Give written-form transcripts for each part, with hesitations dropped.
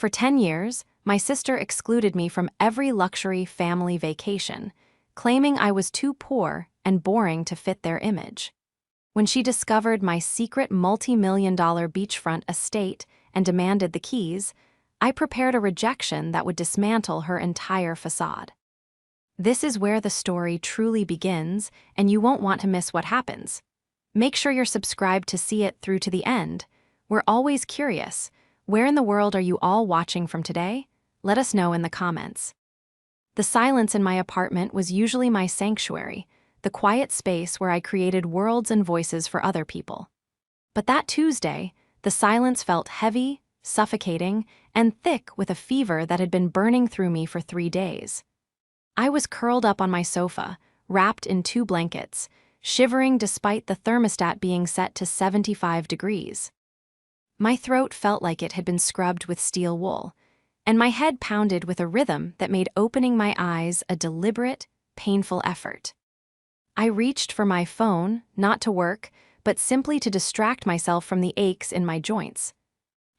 For 10 years, my sister excluded me from every luxury family vacation, claiming I was too poor and boring to fit their image. When she discovered my secret multi-million-dollar beachfront estate and demanded the keys, I prepared a rejection that would dismantle her entire facade. This is where the story truly begins, and you won't want to miss what happens. Make sure you're subscribed to see it through to the end. We're always curious. Where in the world are you all watching from today? Let us know in the comments. The silence in my apartment was usually my sanctuary, the quiet space where I created worlds and voices for other people. But that Tuesday, the silence felt heavy, suffocating, and thick with a fever that had been burning through me for 3 days. I was curled up on my sofa, wrapped in 2 blankets, shivering despite the thermostat being set to 75 degrees. My throat felt like it had been scrubbed with steel wool, and my head pounded with a rhythm that made opening my eyes a deliberate, painful effort. I reached for my phone, not to work, but simply to distract myself from the aches in my joints.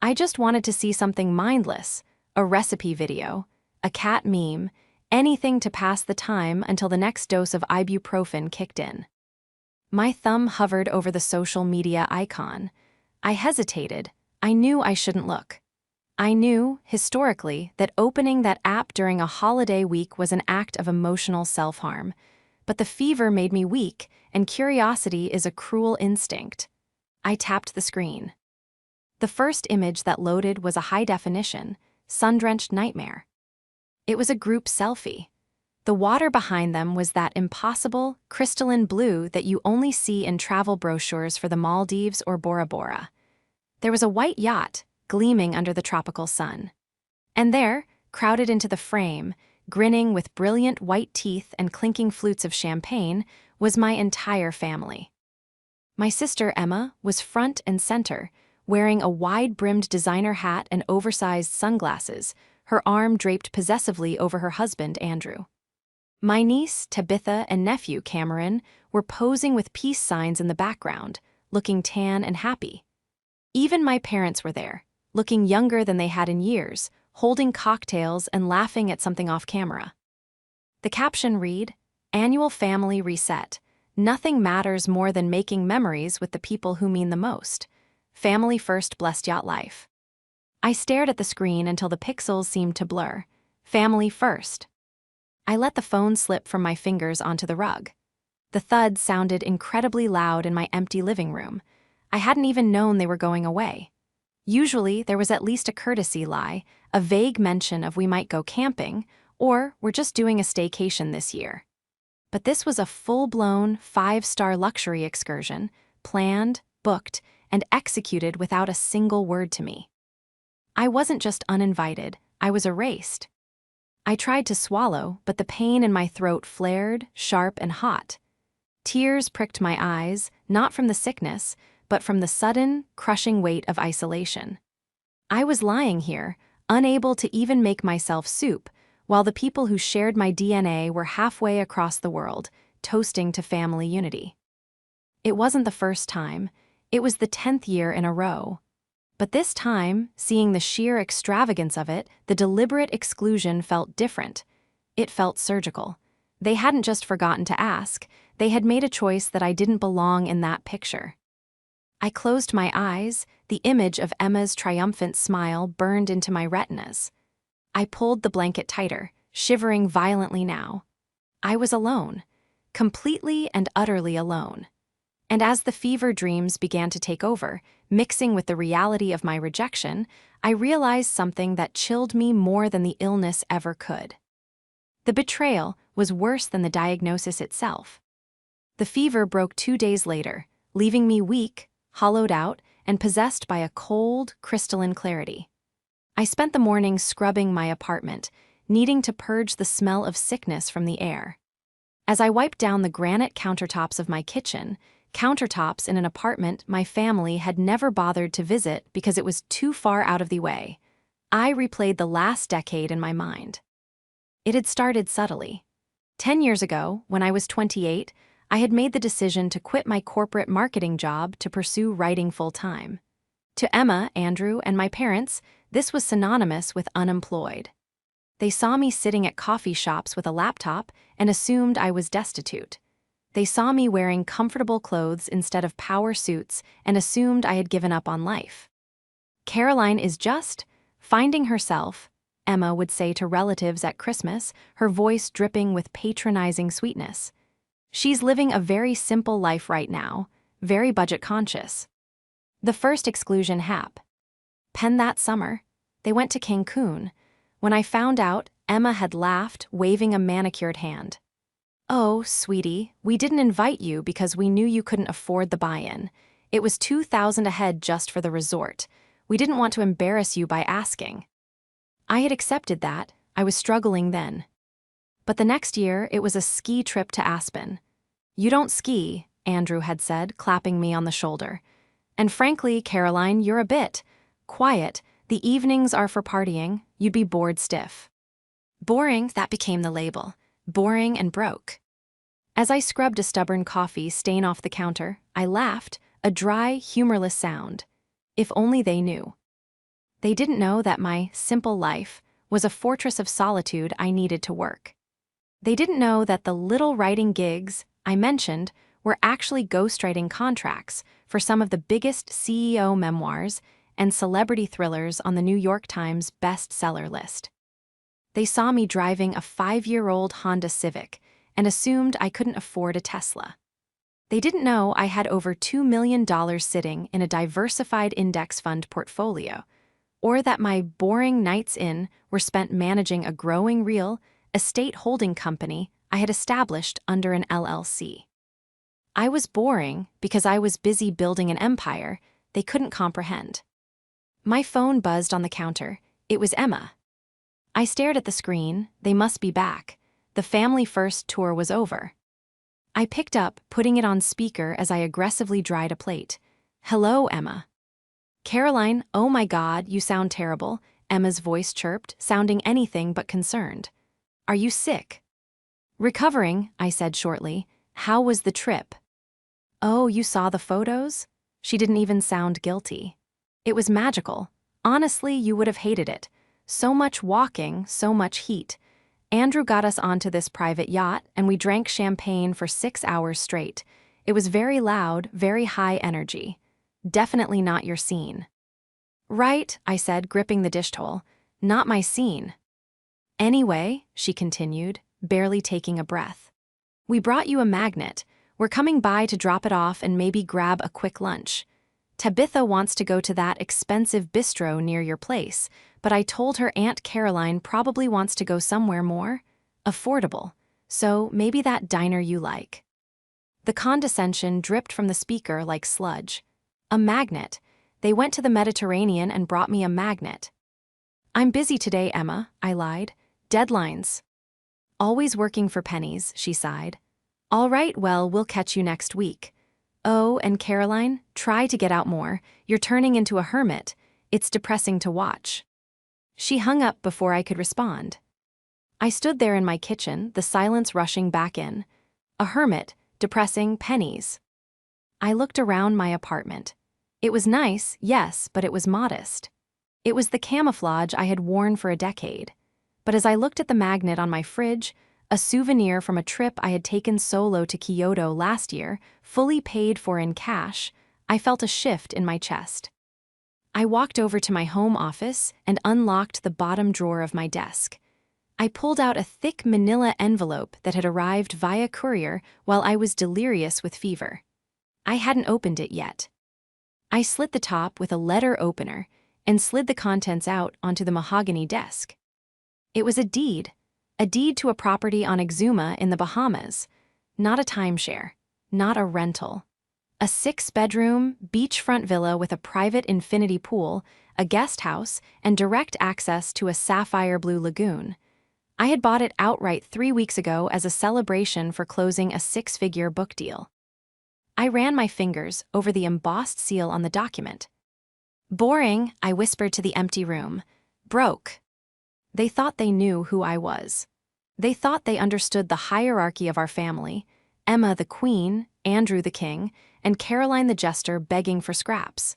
I just wanted to see something mindless, a recipe video, a cat meme, anything to pass the time until the next dose of ibuprofen kicked in. My thumb hovered over the social media icon. I hesitated. I knew I shouldn't look. I knew, historically, that opening that app during a holiday week was an act of emotional self-harm. But the fever made me weak, and curiosity is a cruel instinct. I tapped the screen. The first image that loaded was a high-definition, sun-drenched nightmare. It was a group selfie. The water behind them was that impossible, crystalline blue that you only see in travel brochures for the Maldives or Bora Bora. There was a white yacht, gleaming under the tropical sun. And there, crowded into the frame, grinning with brilliant white teeth and clinking flutes of champagne, was my entire family. My sister Emma was front and center, wearing a wide-brimmed designer hat and oversized sunglasses, her arm draped possessively over her husband, Andrew. My niece, Tabitha, and nephew, Cameron, were posing with peace signs in the background, looking tan and happy. Even my parents were there, looking younger than they had in years, holding cocktails and laughing at something off camera. The caption read, "Annual Family Reset. Nothing matters more than making memories with the people who mean the most. Family first, blessed yacht life." I stared at the screen until the pixels seemed to blur. Family first. I let the phone slip from my fingers onto the rug. The thud sounded incredibly loud in my empty living room. I hadn't even known they were going away. Usually, there was at least a courtesy lie, a vague mention of we might go camping, or we're just doing a staycation this year. But this was a full-blown, 5-star luxury excursion, planned, booked, and executed without a single word to me. I wasn't just uninvited, I was erased. I tried to swallow, but the pain in my throat flared, sharp and hot. Tears pricked my eyes, not from the sickness, but from the sudden, crushing weight of isolation. I was lying here, unable to even make myself soup, while the people who shared my DNA were halfway across the world, toasting to family unity. It wasn't the first time, it was the 10th year in a row. But this time, seeing the sheer extravagance of it, the deliberate exclusion felt different. It felt surgical. They hadn't just forgotten to ask, they had made a choice that I didn't belong in that picture. I closed my eyes, the image of Emma's triumphant smile burned into my retinas. I pulled the blanket tighter, shivering violently now. I was alone, completely and utterly alone. And as the fever dreams began to take over, mixing with the reality of my rejection, I realized something that chilled me more than the illness ever could. The betrayal was worse than the diagnosis itself. The fever broke 2 days later, leaving me weak, hollowed out, and possessed by a cold, crystalline clarity. I spent the morning scrubbing my apartment, needing to purge the smell of sickness from the air. As I wiped down the granite countertops of my kitchen, countertops in an apartment my family had never bothered to visit because it was too far out of the way, I replayed the last decade in my mind. It had started subtly. 10 years ago, when I was 28, I had made the decision to quit my corporate marketing job to pursue writing full-time. To Emma, Andrew, and my parents, This was synonymous with unemployed. They saw me sitting at coffee shops with a laptop and assumed I was destitute. They saw me wearing comfortable clothes instead of power suits and assumed I had given up on life. Caroline is just finding herself, Emma would say to relatives at Christmas, her voice dripping with patronizing sweetness. She's living a very simple life right now, very budget-conscious. The first exclusion hap. Pen that summer. They went to Cancun. When I found out, Emma had laughed, waving a manicured hand. "Oh, sweetie, we didn't invite you because we knew you couldn't afford the buy-in. It was $2,000 a head just for the resort. We didn't want to embarrass you by asking." I had accepted that. I was struggling then. But the next year, it was a ski trip to Aspen. "You don't ski," Andrew had said, clapping me on the shoulder. "And frankly, Caroline, you're a bit quiet. The evenings are for partying. You'd be bored stiff." Boring, that became the label. Boring and broke. As I scrubbed a stubborn coffee stain off the counter, I laughed, a dry, humorless sound. If only they knew. They didn't know that my simple life was a fortress of solitude I needed to work. They didn't know that the little writing gigs I mentioned were actually ghostwriting contracts for some of the biggest CEO memoirs and celebrity thrillers on the New York Times bestseller list. They saw me driving a 5-year-old Honda Civic and assumed I couldn't afford a Tesla. They didn't know I had over $2 million sitting in a diversified index fund portfolio, or that my boring nights in were spent managing a growing real estate holding company I had established under an LLC. I was boring because I was busy building an empire they couldn't comprehend. My phone buzzed on the counter. It was Emma. I stared at the screen. They must be back. The Family First tour was over. I picked up, putting it on speaker as I aggressively dried a plate. "Hello, Emma." "Caroline, oh my God, you sound terrible," Emma's voice chirped, sounding anything but concerned. "Are you sick?" "Recovering," I said shortly. "How was the trip?" "Oh, you saw the photos?" She didn't even sound guilty. "It was magical. Honestly, you would have hated it. So much walking, so much heat. Andrew got us onto this private yacht, and we drank champagne for 6 hours straight. It was very loud, very high energy. Definitely not your scene." "Right," I said, gripping the dish towel. "Not my scene." "Anyway," she continued, barely taking a breath. "We brought you a magnet. We're coming by to drop it off and maybe grab a quick lunch. Tabitha wants to go to that expensive bistro near your place, but I told her Aunt Caroline probably wants to go somewhere more affordable, so maybe that diner you like." The condescension dripped from the speaker like sludge. A magnet. They went to the Mediterranean and brought me a magnet. "I'm busy today, Emma," I lied. "Deadlines." "Always working for pennies," she sighed. "All right, well, we'll catch you next week. Oh, and Caroline, try to get out more. You're turning into a hermit. It's depressing to watch." She hung up before I could respond. I stood there in my kitchen, the silence rushing back in. A hermit, depressing, pennies. I looked around my apartment. It was nice, yes, but it was modest. It was the camouflage I had worn for a decade. But as I looked at the magnet on my fridge, a souvenir from a trip I had taken solo to Kyoto last year, fully paid for in cash, I felt a shift in my chest. I walked over to my home office and unlocked the bottom drawer of my desk. I pulled out a thick manila envelope that had arrived via courier while I was delirious with fever. I hadn't opened it yet. I slit the top with a letter opener and slid the contents out onto the mahogany desk. It was a deed to a property on Exuma in the Bahamas. Not a timeshare, not a rental. A 6-bedroom, beachfront villa with a private infinity pool, a guest house, and direct access to a sapphire blue lagoon. I had bought it outright 3 weeks ago as a celebration for closing a 6-figure book deal. I ran my fingers over the embossed seal on the document. "Boring," I whispered to the empty room. "Broke." They thought they knew who I was. They thought they understood the hierarchy of our family, Emma the queen, Andrew the king, and Caroline the jester begging for scraps.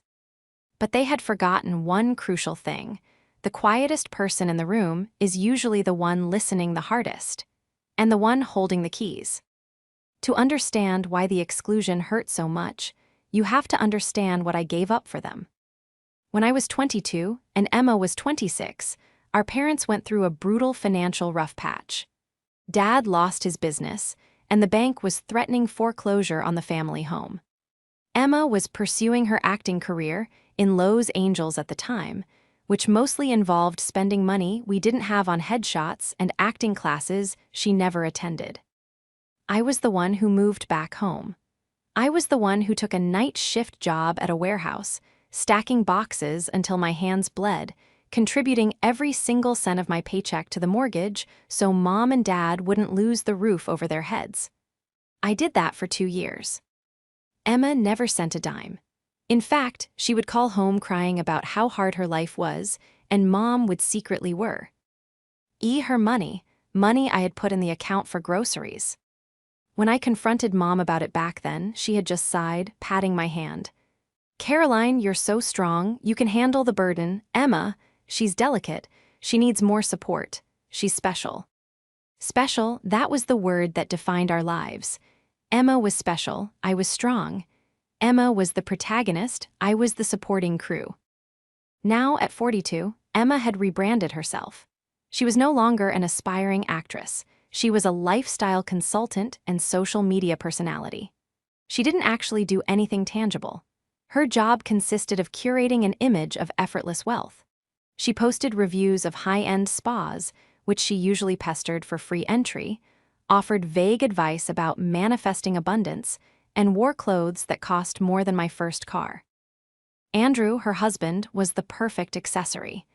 But they had forgotten one crucial thing. the quietest person in the room is usually the one listening the hardest, and the one holding the keys. To understand why the exclusion hurt so much, you have to understand what I gave up for them. When I was 22 and Emma was 26, our parents went through a brutal financial rough patch. Dad lost his business, and the bank was threatening foreclosure on the family home. Emma was pursuing her acting career in Los Angeles at the time, which mostly involved spending money we didn't have on headshots and acting classes she never attended. I was the one who moved back home. I was the one who took a night shift job at a warehouse, stacking boxes until my hands bled, contributing every single cent of my paycheck to the mortgage so Mom and Dad wouldn't lose the roof over their heads. I did that for 2 years. Emma never sent a dime. In fact, she would call home crying about how hard her life was, and Mom would secretly worry her money I had put in the account for groceries. When I confronted Mom about it back then, she had just sighed, patting my hand. "Caroline, you're so strong, you can handle the burden. Emma, she's delicate, she needs more support. She's special." Special, that was the word that defined our lives. Emma was special, I was strong. Emma was the protagonist, I was the supporting crew. Now, at 42, Emma had rebranded herself. She was no longer an aspiring actress. She was a lifestyle consultant and social media personality. She didn't actually do anything tangible. Her job consisted of curating an image of effortless wealth. She posted reviews of high-end spas, which she usually pestered for free entry, offered vague advice about manifesting abundance, and wore clothes that cost more than my first car. Andrew, her husband, was the perfect accessory.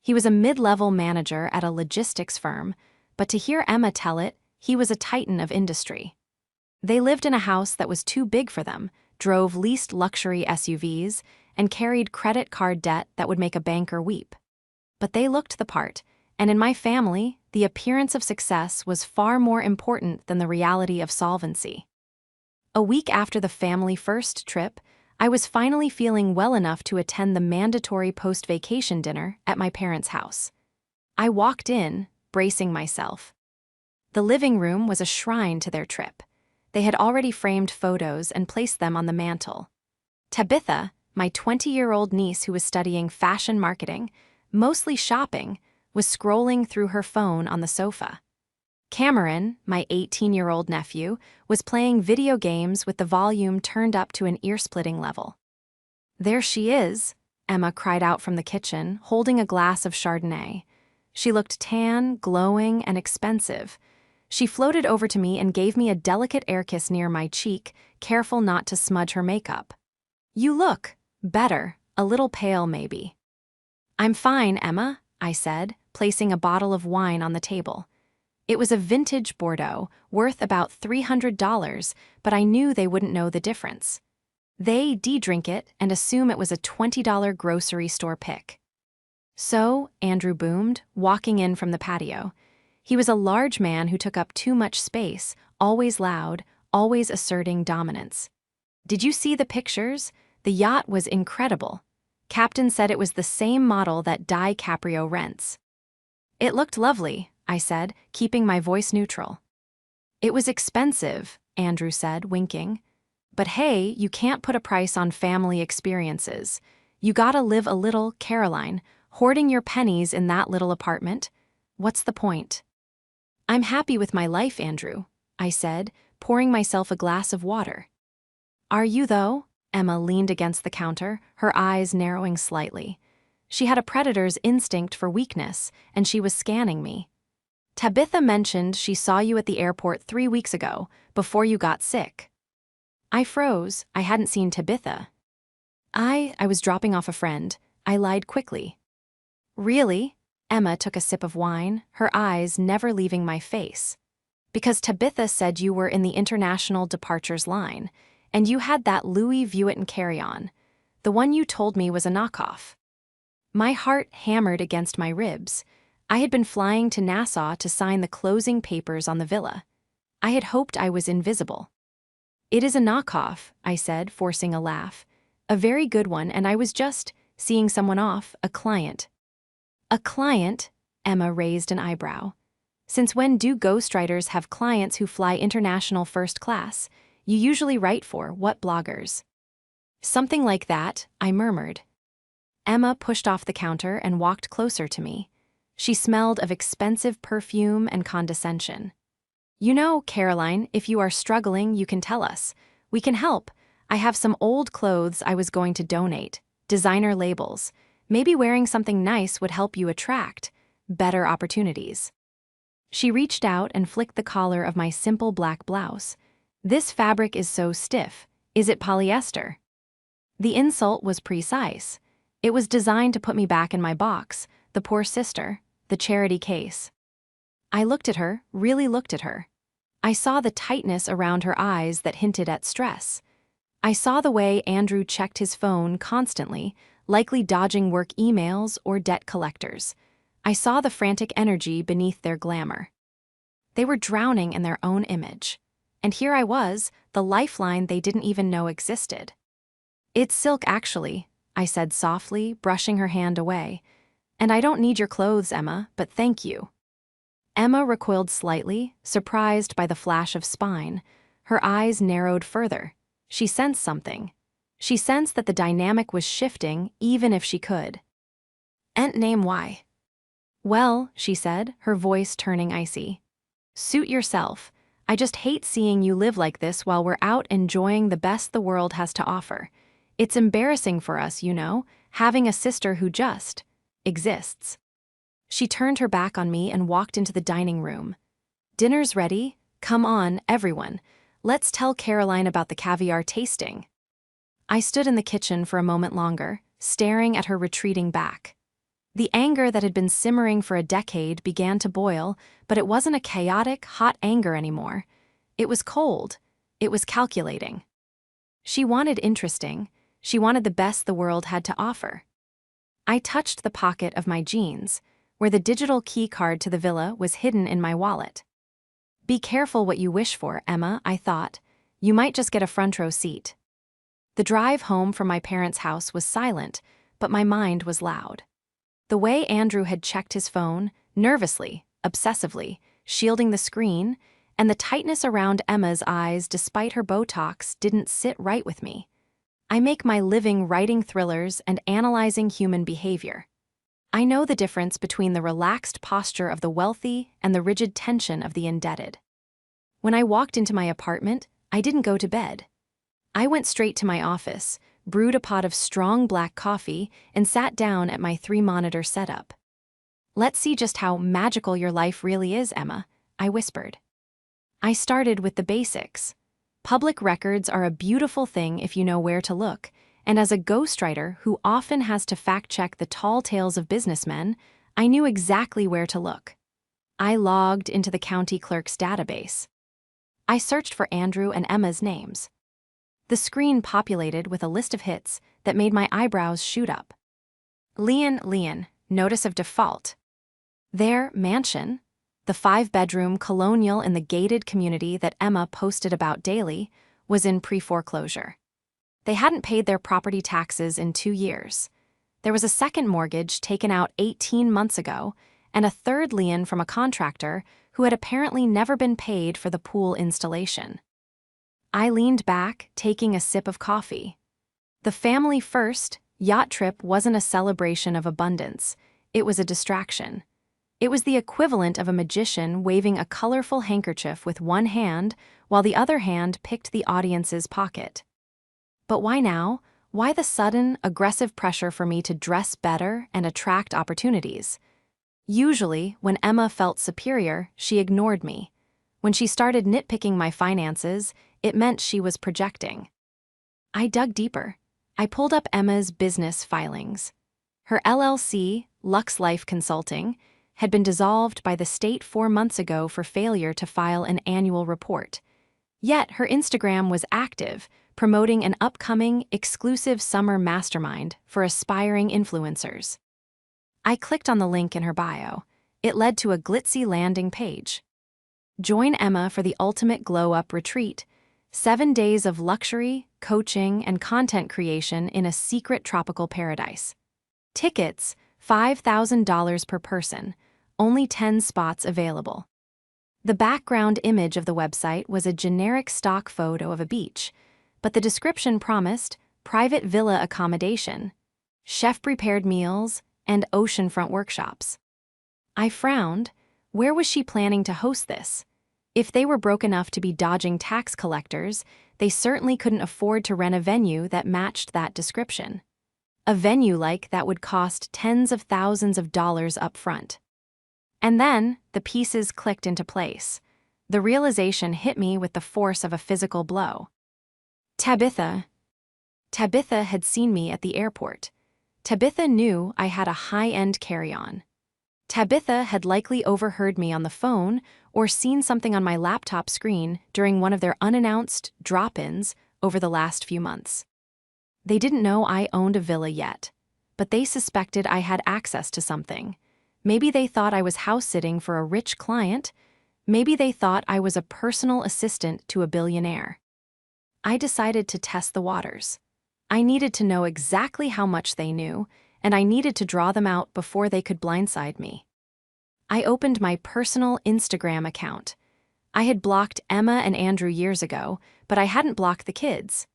He was a mid-level manager at a logistics firm, but to hear Emma tell it, he was a titan of industry. They lived in a house that was too big for them, drove leased luxury SUVs, and carried credit card debt that would make a banker weep. But they looked the part, and in my family, the appearance of success was far more important than the reality of solvency. A week after the family first trip, I was finally feeling well enough to attend the mandatory post-vacation dinner at my parents' house. I walked in, bracing myself. The living room was a shrine to their trip. They had already framed photos and placed them on the mantle. Tabitha, my 20-year-old niece who was studying fashion marketing, mostly shopping, was scrolling through her phone on the sofa. Cameron, my 18-year-old nephew, was playing video games with the volume turned up to an ear-splitting level. "There she is," Emma cried out from the kitchen, holding a glass of Chardonnay. She looked tan, glowing, and expensive. She floated over to me and gave me a delicate air kiss near my cheek, careful not to smudge her makeup. "You look better, a little pale maybe." "I'm fine, Emma," I said, placing a bottle of wine on the table. It was a vintage Bordeaux, worth about $300, but I knew they wouldn't know the difference. They de-drink it and assume it was a $20 grocery store pick. "So," Andrew boomed, walking in from the patio. He was a large man who took up too much space, always loud, always asserting dominance. "Did you see the pictures? The yacht was incredible. Captain said it was the same model that DiCaprio rents." "It looked lovely," I said, keeping my voice neutral. "It was expensive," Andrew said, winking. "But hey, you can't put a price on family experiences. You gotta live a little, Caroline, hoarding your pennies in that little apartment. What's the point?" "I'm happy with my life, Andrew," I said, pouring myself a glass of water. "Are you, though?" Emma leaned against the counter, her eyes narrowing slightly. She had a predator's instinct for weakness, and she was scanning me. "Tabitha mentioned she saw you at the airport 3 weeks ago, before you got sick." I froze. I hadn't seen Tabitha. I was dropping off a friend. I lied quickly. "Really?" Emma took a sip of wine, her eyes never leaving my face. "Because Tabitha said you were in the international departures line, and you had that Louis Vuitton carry-on. The one you told me was a knockoff." My heart hammered against my ribs. I had been flying to Nassau to sign the closing papers on the villa. I had hoped I was invisible. "It is a knockoff," I said, forcing a laugh. "A very good one, and I was just seeing someone off, a client." A client? Emma raised an eyebrow. Since when do ghostwriters have clients who fly international first class? You usually write for what bloggers? Something like that, I murmured. Emma pushed off the counter and walked closer to me. She smelled of expensive perfume and condescension. You know, Caroline, if you are struggling, you can tell us. We can help. I have some old clothes I was going to donate, designer labels. Maybe wearing something nice would help you attract better opportunities. She reached out and flicked the collar of my simple black blouse. This fabric is so stiff. Is it polyester? The insult was precise. It was designed to put me back in my box, the poor sister, the charity case. I looked at her, really looked at her. I saw the tightness around her eyes that hinted at stress. I saw the way Andrew checked his phone constantly, likely dodging work emails or debt collectors. I saw the frantic energy beneath their glamour. They were drowning in their own image. And here I was, the lifeline they didn't even know existed. It's silk, actually, I said softly, brushing her hand away. And I don't need your clothes, Emma, but thank you. Emma recoiled slightly, surprised by the flash of spine. Her eyes narrowed further. She sensed something. She sensed that the dynamic was shifting, even if she could. Name why? Well, she said, her voice turning icy. Suit yourself. I just hate seeing you live like this while we're out enjoying the best the world has to offer. It's embarrassing for us, you know, having a sister who just exists. She turned her back on me and walked into the dining room. Dinner's ready. Come on, everyone. Let's tell Caroline about the caviar tasting. I stood in the kitchen for a moment longer, staring at her retreating back. The anger that had been simmering for a decade began to boil, but it wasn't a chaotic, hot anger anymore. It was cold. It was calculating. She wanted interesting. She wanted the best the world had to offer. I touched the pocket of my jeans, where the digital key card to the villa was hidden in my wallet. Be careful what you wish for, Emma, I thought. You might just get a front row seat. The drive home from my parents' house was silent, but my mind was loud. The way Andrew had checked his phone, nervously, obsessively, shielding the screen, and the tightness around Emma's eyes despite her Botox didn't sit right with me. I make my living writing thrillers and analyzing human behavior. I know the difference between the relaxed posture of the wealthy and the rigid tension of the indebted. When I walked into my apartment, I didn't go to bed. I went straight to my office, brewed a pot of strong black coffee, and sat down at my 3-monitor setup. Let's see just how magical your life really is, Emma, I whispered. I started with the basics. Public records are a beautiful thing if you know where to look, and as a ghostwriter who often has to fact-check the tall tales of businessmen, I knew exactly where to look. I logged into the county clerk's database. I searched for Andrew and Emma's names. The screen populated with a list of hits that made my eyebrows shoot up. Leon, notice of default. Their mansion, the 5-bedroom colonial in the gated community that Emma posted about daily, was in pre-foreclosure. They hadn't paid their property taxes in 2 years. There was a second mortgage taken out 18 months ago, and a third lien from a contractor who had apparently never been paid for the pool installation. I leaned back, taking a sip of coffee. The family first yacht trip wasn't a celebration of abundance. It was a distraction. It was the equivalent of a magician waving a colorful handkerchief with one hand while the other hand picked the audience's pocket. But why now? Why the sudden, aggressive pressure for me to dress better and attract opportunities? Usually, when Emma felt superior, she ignored me. When she started nitpicking my finances, it meant she was projecting. I dug deeper. I pulled up Emma's business filings. Her LLC, Lux Life Consulting, had been dissolved by the state 4 months ago for failure to file an annual report. Yet her Instagram was active, promoting an upcoming, exclusive summer mastermind for aspiring influencers. I clicked on the link in her bio. It led to a glitzy landing page. Join Emma for the ultimate glow-up retreat. 7 days of luxury, coaching, and content creation in a secret tropical paradise. Tickets, $5,000 per person, only 10 spots available. The background image of the website was a generic stock photo of a beach, but the description promised private villa accommodation, chef-prepared meals, and oceanfront workshops. I frowned. Where was she planning to host this? If they were broke enough to be dodging tax collectors, they certainly couldn't afford to rent a venue that matched that description. A venue like that would cost tens of thousands of dollars up front. And then, the pieces clicked into place. The realization hit me with the force of a physical blow. Tabitha. Tabitha had seen me at the airport. Tabitha knew I had a high-end carry-on. Tabitha had likely overheard me on the phone or seen something on my laptop screen during one of their unannounced drop-ins over the last few months. They didn't know I owned a villa yet, but they suspected I had access to something. Maybe they thought I was house-sitting for a rich client. Maybe they thought I was a personal assistant to a billionaire. I decided to test the waters. I needed to know exactly how much they knew, and I needed to draw them out before they could blindside me. I opened my personal Instagram account. I had blocked Emma and Andrew years ago, but I hadn't blocked the kids.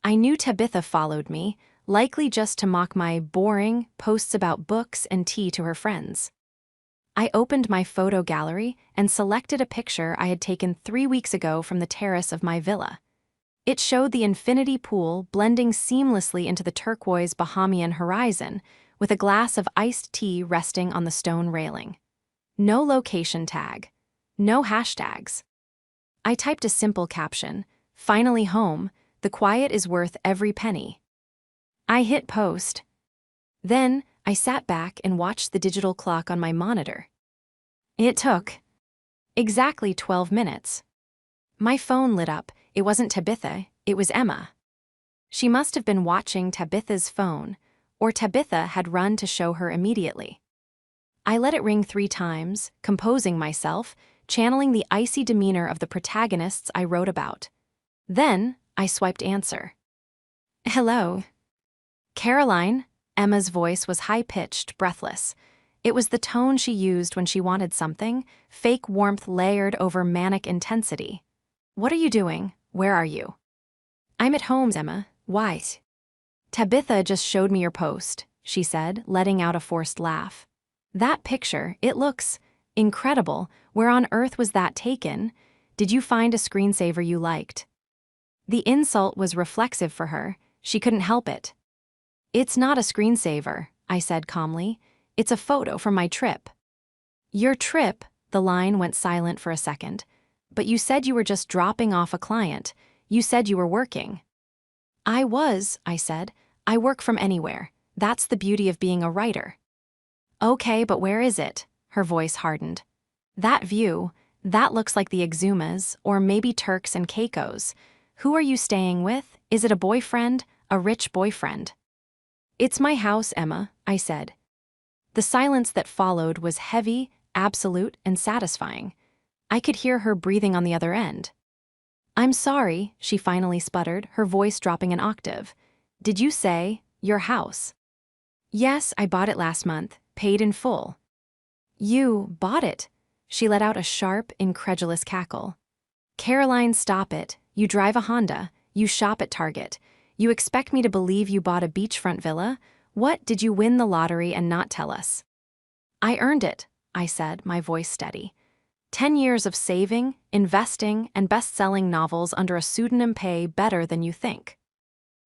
I knew Tabitha followed me, likely just to mock my boring posts about books and tea to her friends. I opened my photo gallery and selected a picture I had taken 3 weeks ago from the terrace of my villa. It showed the infinity pool blending seamlessly into the turquoise Bahamian horizon, with a glass of iced tea resting on the stone railing. No location tag. No hashtags. I typed a simple caption, "Finally home, the quiet is worth every penny." I hit post. Then, I sat back and watched the digital clock on my monitor. It took exactly 12 minutes. My phone lit up. It wasn't Tabitha, it was Emma. She must have been watching Tabitha's phone, or Tabitha had run to show her immediately. I let it ring 3 times, composing myself, channeling the icy demeanor of the protagonists I wrote about. Then, I swiped answer. "Hello." "Caroline." Emma's voice was high-pitched, breathless. It was the tone she used when she wanted something, fake warmth layered over manic intensity. "What are you doing? Where are you?" "I'm at home, Emma. Why?" "Tabitha just showed me your post," she said, letting out a forced laugh. "That picture, it looks incredible. Where on earth was that taken? Did you find a screensaver you liked?" The insult was reflexive for her. She couldn't help it. "It's not a screensaver," I said calmly. "It's a photo from my trip." "Your trip?" The line went silent for a second. "But you said you were just dropping off a client. You said you were working." "I was," I said. "I work from anywhere. That's the beauty of being a writer." "Okay, but where is it?" Her voice hardened. "That view, that looks like the Exumas, or maybe Turks and Caicos. Who are you staying with? Is it a boyfriend? A rich boyfriend?" "It's my house, Emma," I said. The silence that followed was heavy, absolute, and satisfying. I could hear her breathing on the other end. "I'm sorry," she finally sputtered, her voice dropping an octave. "Did you say, your house?" "Yes, I bought it last month, paid in full." "You bought it?" She let out a sharp, incredulous cackle. "Caroline, stop it. You drive a Honda. You shop at Target. You expect me to believe you bought a beachfront villa? What, did you win the lottery and not tell us?" "I earned it," I said, my voice steady. 10 years of saving, investing, and best-selling novels under a pseudonym pay better than you think."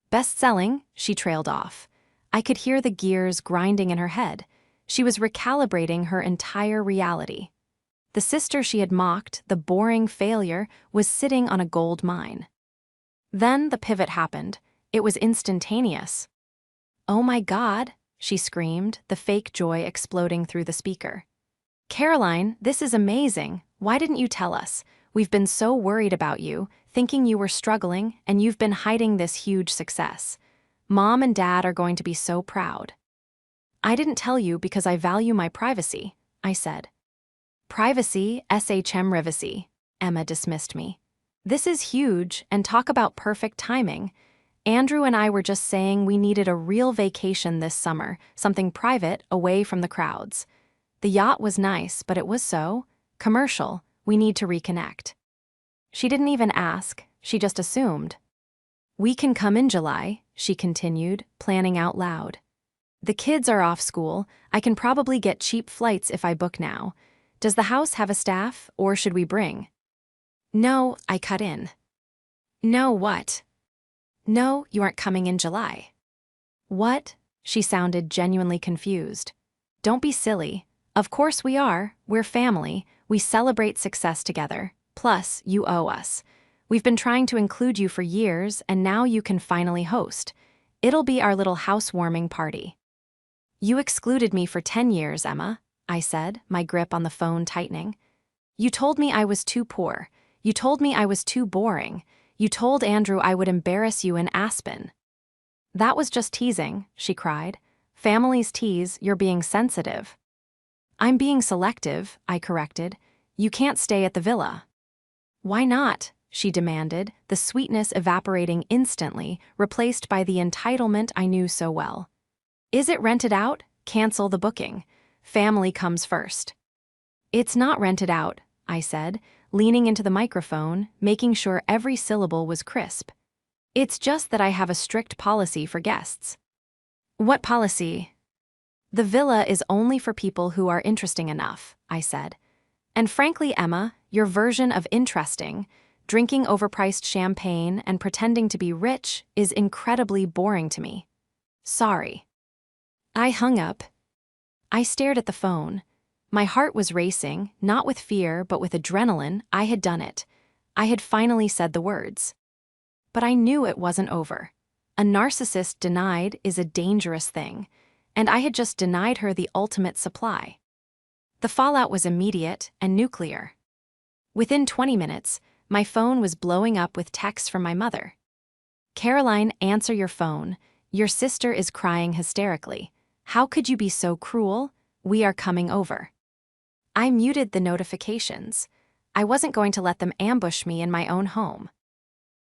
"Best-selling?" she trailed off. I could hear the gears grinding in her head. She was recalibrating her entire reality. The sister she had mocked, the boring failure, was sitting on a gold mine. Then the pivot happened. It was instantaneous. "Oh my God," she screamed, the fake joy exploding through the speaker. "Caroline, this is amazing. Why didn't you tell us? We've been so worried about you, thinking you were struggling, and you've been hiding this huge success. Mom and Dad are going to be so proud." "I didn't tell you because I value my privacy," I said. "Privacy, SHM privacy," Emma dismissed me. "This is huge, and talk about perfect timing. Andrew and I were just saying we needed a real vacation this summer, something private, away from the crowds. The yacht was nice, but it was so commercial. We need to reconnect. She didn't even ask, she just assumed. We can come in July, she continued, planning out loud. The kids are off school. I can probably get cheap flights if I book now. Does the house have a staff, or should we bring? No, I cut in. No, what? No, you aren't coming in July. What? She sounded genuinely confused. Don't be silly. Of course we are. We're family. We celebrate success together. Plus, you owe us. We've been trying to include you for years, and now you can finally host. It'll be our little housewarming party. You excluded me for 10 years, Emma, I said, my grip on the phone tightening. You told me I was too poor. You told me I was too boring. You told Andrew I would embarrass you in Aspen. That was just teasing, she cried. Families tease, you're being sensitive. I'm being selective, I corrected. You can't stay at the villa. Why not? She demanded, the sweetness evaporating instantly, replaced by the entitlement I knew so well. Is it rented out? Cancel the booking. Family comes first. It's not rented out, I said, leaning into the microphone, making sure every syllable was crisp. It's just that I have a strict policy for guests. What policy? The villa is only for people who are interesting enough, I said. And frankly, Emma, your version of interesting, drinking overpriced champagne and pretending to be rich, is incredibly boring to me. Sorry. I hung up. I stared at the phone. My heart was racing, not with fear but with adrenaline. I had done it. I had finally said the words. But I knew it wasn't over. A narcissist denied is a dangerous thing, and I had just denied her the ultimate supply. The fallout was immediate and nuclear. Within 20 minutes, my phone was blowing up with texts from my mother. Caroline, answer your phone. Your sister is crying hysterically. How could you be so cruel? We are coming over. I muted the notifications. I wasn't going to let them ambush me in my own home.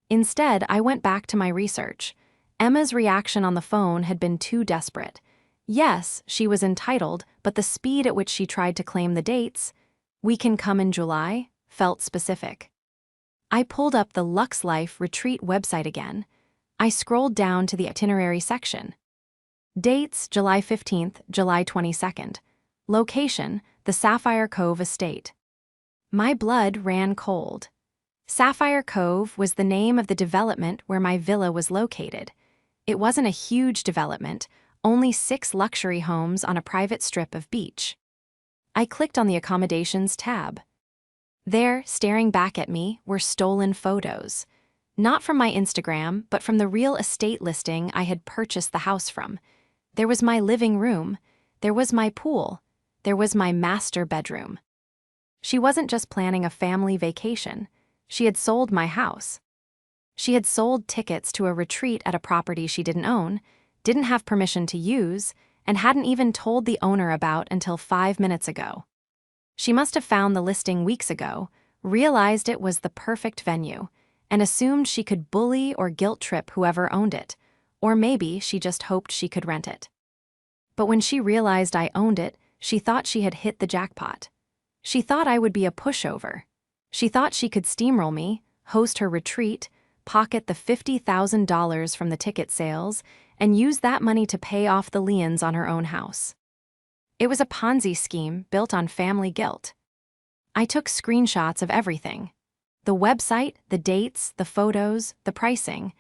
Instead, I went back to my research. Emma's reaction on the phone had been too desperate. Yes, she was entitled, but the speed at which she tried to claim the dates, we can come in July, felt specific. I pulled up the Lux Life retreat website again. I scrolled down to the itinerary section. Dates, July 15th, July 22nd. Location, the Sapphire Cove Estate. My blood ran cold. Sapphire Cove was the name of the development where my villa was located. It wasn't a huge development, only 6 luxury homes on a private strip of beach. I clicked on the accommodations tab. There, staring back at me, were stolen photos. Not from my Instagram, but from the real estate listing I had purchased the house from. There was my living room. There was my pool. There was my master bedroom. She wasn't just planning a family vacation. She had sold my house. She had sold tickets to a retreat at a property she didn't own, didn't have permission to use, and hadn't even told the owner about until 5 minutes ago. She must have found the listing weeks ago, realized it was the perfect venue, and assumed she could bully or guilt trip whoever owned it, or maybe she just hoped she could rent it. But when she realized I owned it, she thought she had hit the jackpot. She thought I would be a pushover. She thought she could steamroll me, host her retreat, pocket the $50,000 from the ticket sales, and use that money to pay off the liens on her own house. It was a Ponzi scheme built on family guilt. I took screenshots of everything. The website, the dates, the photos, the pricing.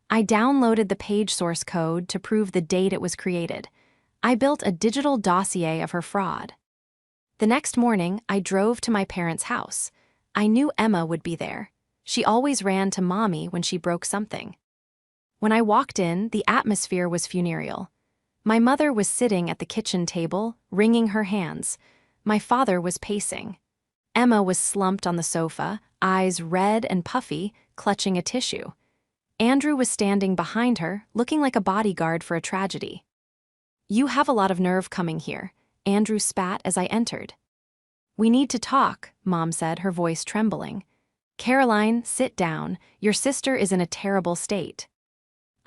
I downloaded the page source code to prove the date it was created. I built a digital dossier of her fraud. The next morning, I drove to my parents' house. I knew Emma would be there. She always ran to Mommy when she broke something. When I walked in, the atmosphere was funereal. My mother was sitting at the kitchen table, wringing her hands. My father was pacing. Emma was slumped on the sofa, eyes red and puffy, clutching a tissue. Andrew was standing behind her, looking like a bodyguard for a tragedy. You have a lot of nerve coming here, Andrew spat as I entered. We need to talk, Mom said, her voice trembling. Caroline, sit down. Your sister is in a terrible state.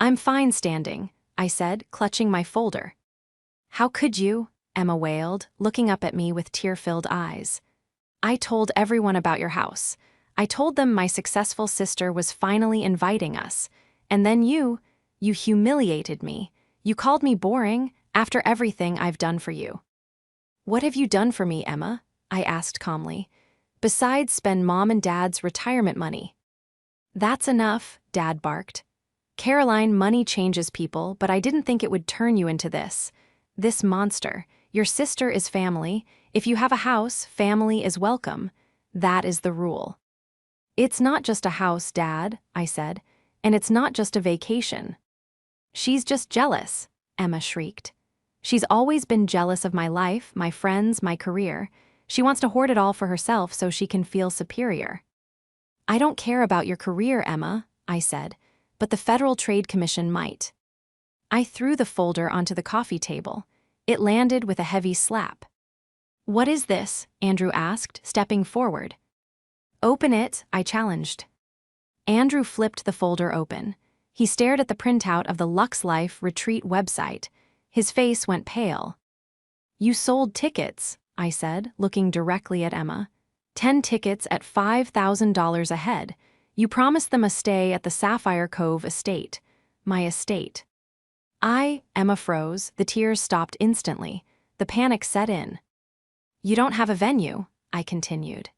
I'm fine standing, I said, clutching my folder. How could you? Emma wailed, looking up at me with tear-filled eyes. I told everyone about your house. I told them my successful sister was finally inviting us. And then you humiliated me. You called me boring after everything I've done for you. What have you done for me, Emma? I asked calmly. Besides spend Mom and Dad's retirement money. That's enough, Dad barked. Caroline, money changes people, but I didn't think it would turn you into this. This monster. Your sister is family. If you have a house, family is welcome. That is the rule. It's not just a house, Dad, I said, and it's not just a vacation. She's just jealous, Emma shrieked. She's always been jealous of my life, my friends, my career. She wants to hoard it all for herself so she can feel superior. I don't care about your career, Emma, I said, but the Federal Trade Commission might. I threw the folder onto the coffee table. It landed with a heavy slap. What is this? Andrew asked, stepping forward. Open it, I challenged. Andrew flipped the folder open. He stared at the printout of the Lux Life Retreat website. His face went pale. You sold tickets, I said, looking directly at Emma. 10 tickets at $5,000 a head. You promised them a stay at the Sapphire Cove estate. My estate. Emma froze. The tears stopped instantly. The panic set in. You don't have a venue, I continued.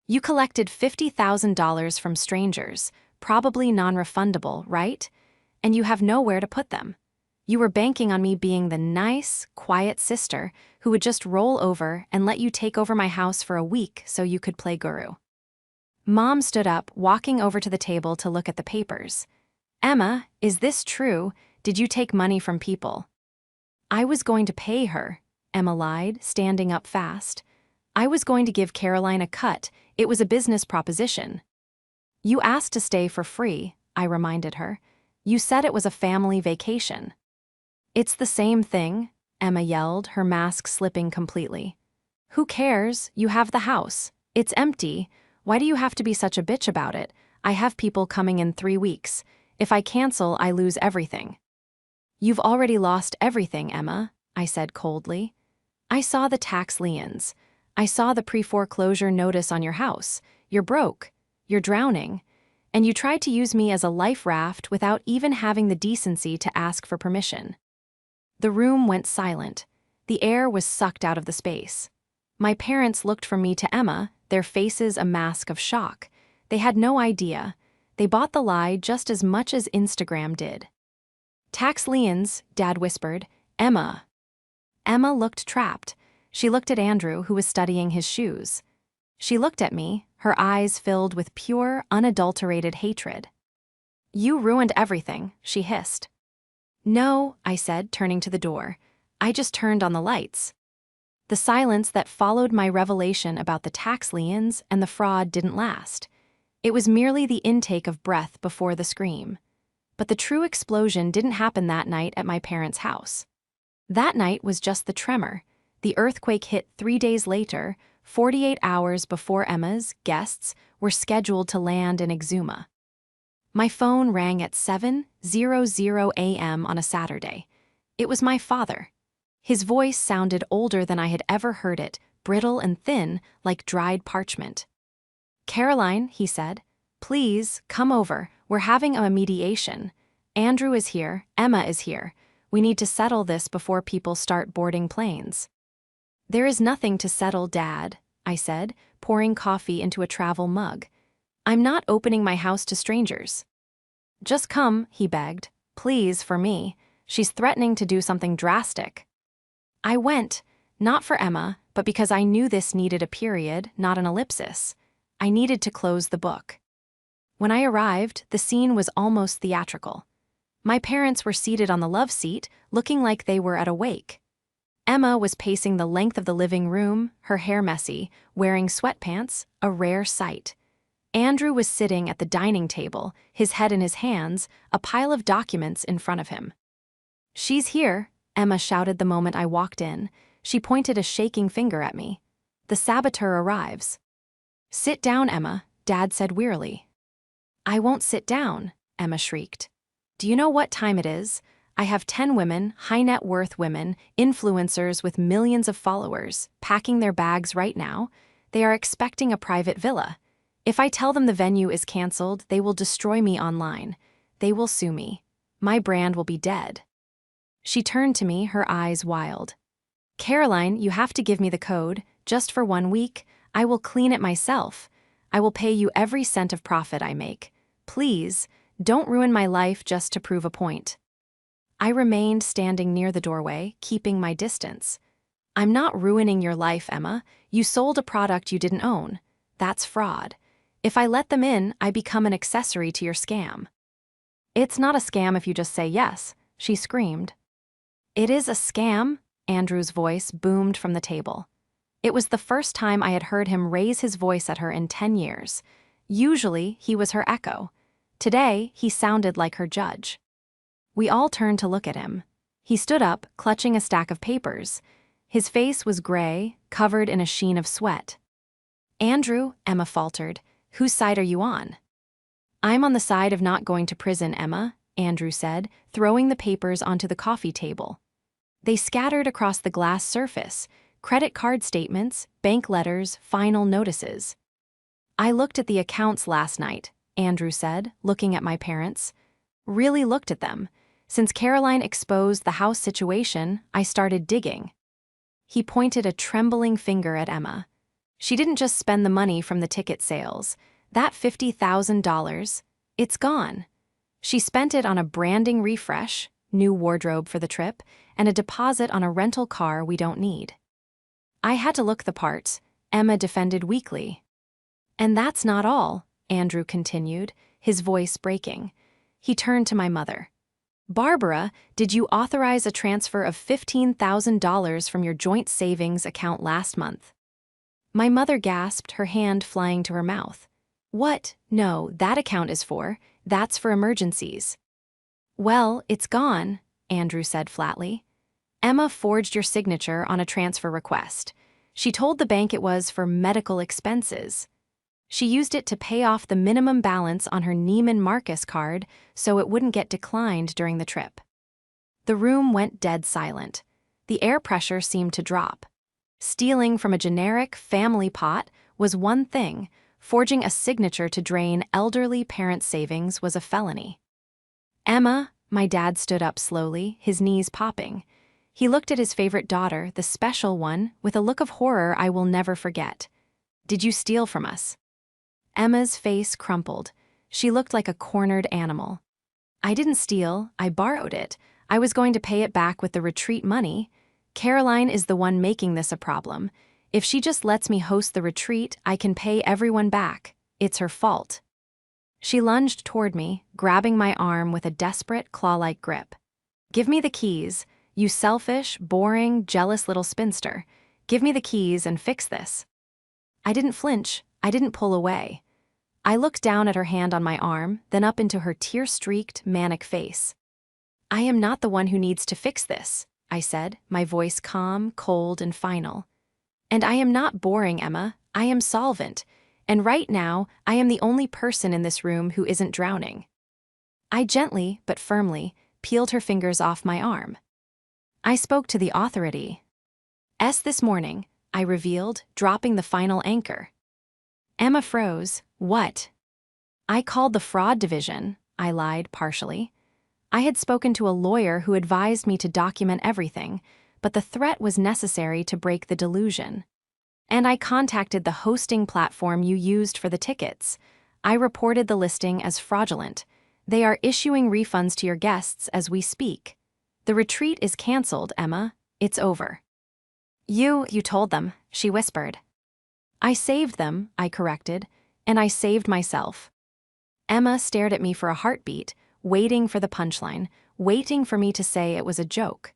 You collected $50,000 from strangers, probably non-refundable, right? And you have nowhere to put them. You were banking on me being the nice, quiet sister who would just roll over and let you take over my house for a week so you could play guru. Mom stood up, walking over to the table to look at the papers. Emma, is this true? Did you take money from people? I was going to pay her, Emma lied, standing up fast. I was going to give Caroline a cut. It was a business proposition. You asked to stay for free, I reminded her. You said it was a family vacation. It's the same thing, Emma yelled, her mask slipping completely. Who cares? You have the house. It's empty. Why do you have to be such a bitch about it? I have people coming in 3 weeks. If I cancel, I lose everything. You've already lost everything, Emma, I said coldly. I saw the tax liens. I saw the pre-foreclosure notice on your house. You're broke. You're drowning. And you tried to use me as a life raft without even having the decency to ask for permission. The room went silent. The air was sucked out of the space. My parents looked from me to Emma, their faces a mask of shock. They had no idea. They bought the lie just as much as Instagram did. Tax liens, Dad whispered. Emma. Emma looked trapped. She looked at Andrew, who was studying his shoes. She looked at me, her eyes filled with pure, unadulterated hatred. You ruined everything, she hissed. No, I said, turning to the door. I just turned on the lights. The silence that followed my revelation about the tax liens and the fraud didn't last. It was merely the intake of breath before the scream. But the true explosion didn't happen that night at my parents' house. That night was just the tremor. The earthquake hit 3 days later, 48 hours before Emma's guests were scheduled to land in Exuma. My phone rang at 7:00 a.m. on a Saturday. It was my father. His voice sounded older than I had ever heard it, brittle and thin, like dried parchment. Caroline, he said, please, come over. We're having a mediation. Andrew is here. Emma is here. We need to settle this before people start boarding planes. There is nothing to settle, Dad, I said, pouring coffee into a travel mug. I'm not opening my house to strangers. Just come, he begged. Please, for me. She's threatening to do something drastic. I went, not for Emma, but because I knew this needed a period, not an ellipsis. I needed to close the book. When I arrived, the scene was almost theatrical. My parents were seated on the love seat, looking like they were at a wake. Emma was pacing the length of the living room, her hair messy, wearing sweatpants, a rare sight. Andrew was sitting at the dining table, his head in his hands, a pile of documents in front of him. She's here, Emma shouted the moment I walked in. She pointed a shaking finger at me. The saboteur arrives. Sit down, Emma, Dad said wearily. I won't sit down, Emma shrieked. Do you know what time it is? I have 10 women, high net worth women, influencers with millions of followers, packing their bags right now. They are expecting a private villa. If I tell them the venue is canceled, they will destroy me online. They will sue me. My brand will be dead. She turned to me, her eyes wild. Caroline, you have to give me the code, just for 1 week. I will clean it myself. I will pay you every cent of profit I make. Please, don't ruin my life just to prove a point. I remained standing near the doorway, keeping my distance. I'm not ruining your life, Emma. You sold a product you didn't own. That's fraud. If I let them in, I become an accessory to your scam. It's not a scam if you just say yes, she screamed. It is a scam, Andrew's voice boomed from the table. It was the first time I had heard him raise his voice at her in 10 years. Usually, he was her echo. Today, he sounded like her judge. We all turned to look at him. He stood up, clutching a stack of papers. His face was gray, covered in a sheen of sweat. Andrew, Emma faltered, whose side are you on? I'm on the side of not going to prison, Emma, Andrew said, throwing the papers onto the coffee table. They scattered across the glass surface, credit card statements, bank letters, final notices. I looked at the accounts last night, Andrew said, looking at my parents. Really looked at them. Since Caroline exposed the house situation, I started digging. He pointed a trembling finger at Emma. She didn't just spend the money from the ticket sales. That $50,000, it's gone. She spent it on a branding refresh, new wardrobe for the trip, and a deposit on a rental car we don't need. I had to look the part, Emma defended weakly. And that's not all, Andrew continued, his voice breaking. He turned to my mother. Barbara, did you authorize a transfer of $15,000 from your joint savings account last month? My mother gasped, her hand flying to her mouth. What? No, that account is that's for emergencies. Well, it's gone, Andrew said flatly. Emma forged your signature on a transfer request. She told the bank it was for medical expenses. She used it to pay off the minimum balance on her Neiman Marcus card so it wouldn't get declined during the trip. The room went dead silent. The air pressure seemed to drop. Stealing from a generic family pot was one thing. Forging a signature to drain elderly parents' savings was a felony. Emma, my dad stood up slowly, his knees popping. He looked at his favorite daughter, the special one, with a look of horror I will never forget. Did you steal from us? Emma's face crumpled. She looked like a cornered animal. I didn't steal, I borrowed it. I was going to pay it back with the retreat money. Caroline is the one making this a problem. If she just lets me host the retreat, I can pay everyone back. It's her fault. She lunged toward me, grabbing my arm with a desperate, claw-like grip. Give me the keys, you selfish, boring, jealous little spinster. Give me the keys and fix this. I didn't flinch, I didn't pull away. I looked down at her hand on my arm, then up into her tear-streaked, manic face. I am not the one who needs to fix this, I said, my voice calm, cold, and final. And I am not boring, Emma, I am solvent. And right now, I am the only person in this room who isn't drowning. I gently, but firmly, peeled her fingers off my arm. I spoke to the authority. This morning, I revealed, dropping the final anchor. Emma froze. What? I called the fraud division, I lied partially. I had spoken to a lawyer who advised me to document everything, but the threat was necessary to break the delusion. And I contacted the hosting platform you used for the tickets. I reported the listing as fraudulent. They are issuing refunds to your guests as we speak. The retreat is canceled, Emma. It's over. You told them, she whispered. I saved them, I corrected, and I saved myself. Emma stared at me for a heartbeat, waiting for the punchline, waiting for me to say it was a joke.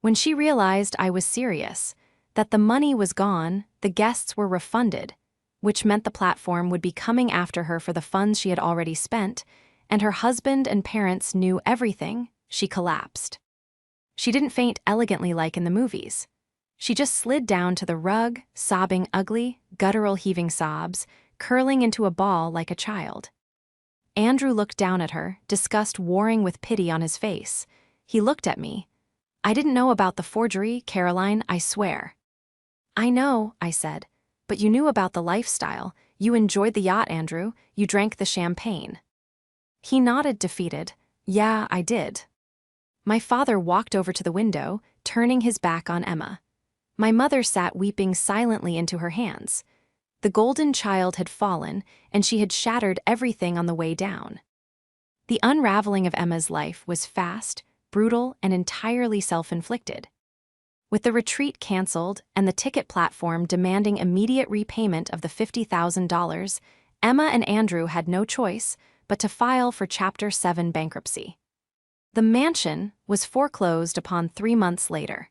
When she realized I was serious, that the money was gone, the guests were refunded, which meant the platform would be coming after her for the funds she had already spent, and her husband and parents knew everything, she collapsed. She didn't faint elegantly like in the movies. She just slid down to the rug, sobbing ugly, guttural heaving sobs, curling into a ball like a child. Andrew looked down at her, disgust warring with pity on his face. He looked at me. I didn't know about the forgery, Caroline, I swear. I know, I said. But you knew about the lifestyle. You enjoyed the yacht, Andrew. You drank the champagne. He nodded, defeated. Yeah, I did. My father walked over to the window, turning his back on Emma. My mother sat weeping silently into her hands. The golden child had fallen, and she had shattered everything on the way down. The unraveling of Emma's life was fast, brutal, and entirely self-inflicted. With the retreat canceled and the ticket platform demanding immediate repayment of the $50,000, Emma and Andrew had no choice but to file for Chapter 7 bankruptcy. The mansion was foreclosed upon 3 months later.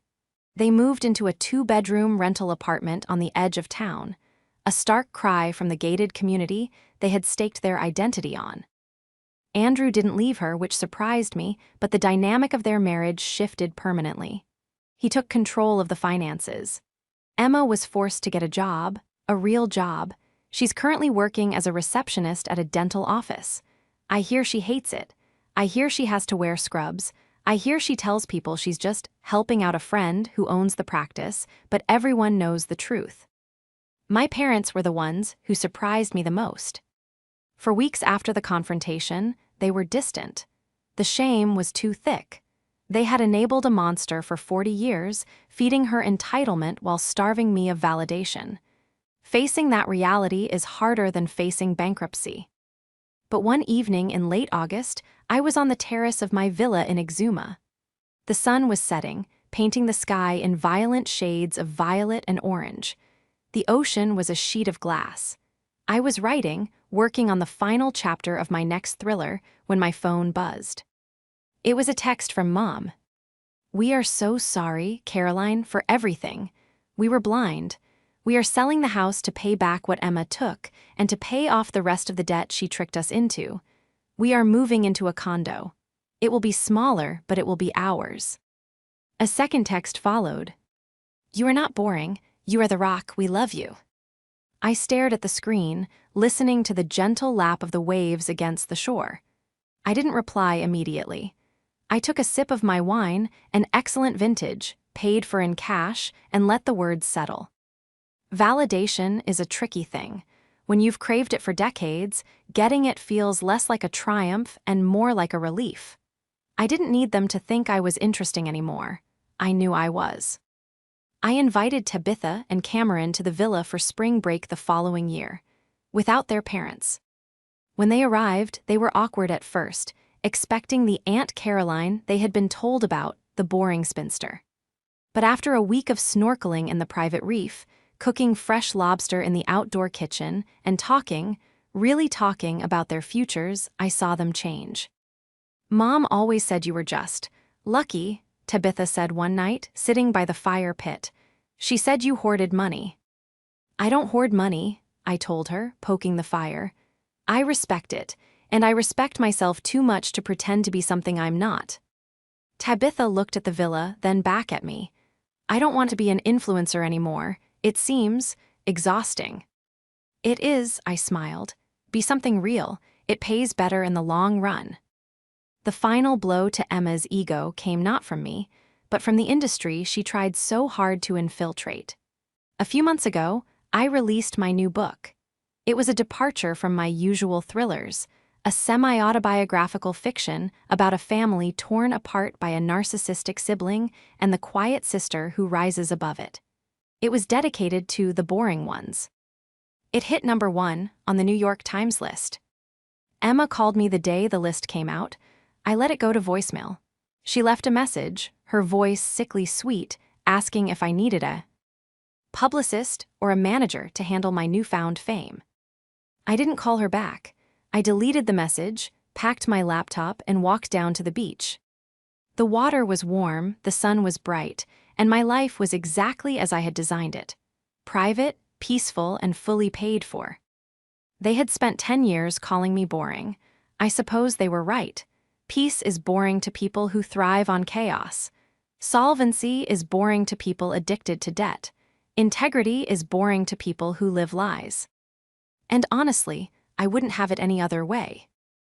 They moved into a 2-bedroom rental apartment on the edge of town, a stark cry from the gated community they had staked their identity on. Andrew didn't leave her, which surprised me, but the dynamic of their marriage shifted permanently. He took control of the finances. Emma was forced to get a job, a real job. She's currently working as a receptionist at a dental office. I hear she hates it. I hear she has to wear scrubs. I hear she tells people she's just helping out a friend who owns the practice, but everyone knows the truth. My parents were the ones who surprised me the most. For weeks after the confrontation, they were distant. The shame was too thick. They had enabled a monster for 40 years, feeding her entitlement while starving me of validation. Facing that reality is harder than facing bankruptcy. But one evening in late August, I was on the terrace of my villa in Exuma. The sun was setting, painting the sky in violent shades of violet and orange. The ocean was a sheet of glass. I was writing, working on the final chapter of my next thriller, when my phone buzzed. It was a text from Mom. "We are so sorry, Caroline, for everything. We were blind. We are selling the house to pay back what Emma took and to pay off the rest of the debt she tricked us into. We are moving into a condo. It will be smaller, but it will be ours." A second text followed. "You are not boring. You are the rock. We love you." I stared at the screen, listening to the gentle lap of the waves against the shore. I didn't reply immediately. I took a sip of my wine, an excellent vintage, paid for in cash, and let the words settle. Validation is a tricky thing. When you've craved it for decades, getting it feels less like a triumph and more like a relief. I didn't need them to think I was interesting anymore. I knew I was. I invited Tabitha and Cameron to the villa for spring break the following year, without their parents. When they arrived, they were awkward at first, expecting the Aunt Caroline they had been told about, the boring spinster. But after a week of snorkeling in the private reef, cooking fresh lobster in the outdoor kitchen, and talking, really talking about their futures, I saw them change. "Mom always said you were just lucky," Tabitha said one night, sitting by the fire pit. "She said you hoarded money." "I don't hoard money," I told her, poking the fire. "I respect it, and I respect myself too much to pretend to be something I'm not." Tabitha looked at the villa, then back at me. "I don't want to be an influencer anymore. It seems exhausting." "It is," I smiled. "Be something real. It pays better in the long run." The final blow to Emma's ego came not from me, but from the industry she tried so hard to infiltrate. A few months ago, I released my new book. It was a departure from my usual thrillers, a semi-autobiographical fiction about a family torn apart by a narcissistic sibling and the quiet sister who rises above it. It was dedicated to the boring ones. It hit #1 on the New York Times list. Emma called me the day the list came out. I let it go to voicemail. She left a message, her voice sickly sweet, asking if I needed a publicist or a manager to handle my newfound fame. I didn't call her back. I deleted the message, packed my laptop, and walked down to the beach. The water was warm, the sun was bright, and my life was exactly as I had designed it. Private, peaceful, and fully paid for. They had spent 10 years calling me boring. I suppose they were right. Peace is boring to people who thrive on chaos. Solvency is boring to people addicted to debt. Integrity is boring to people who live lies. And honestly, I wouldn't have it any other way.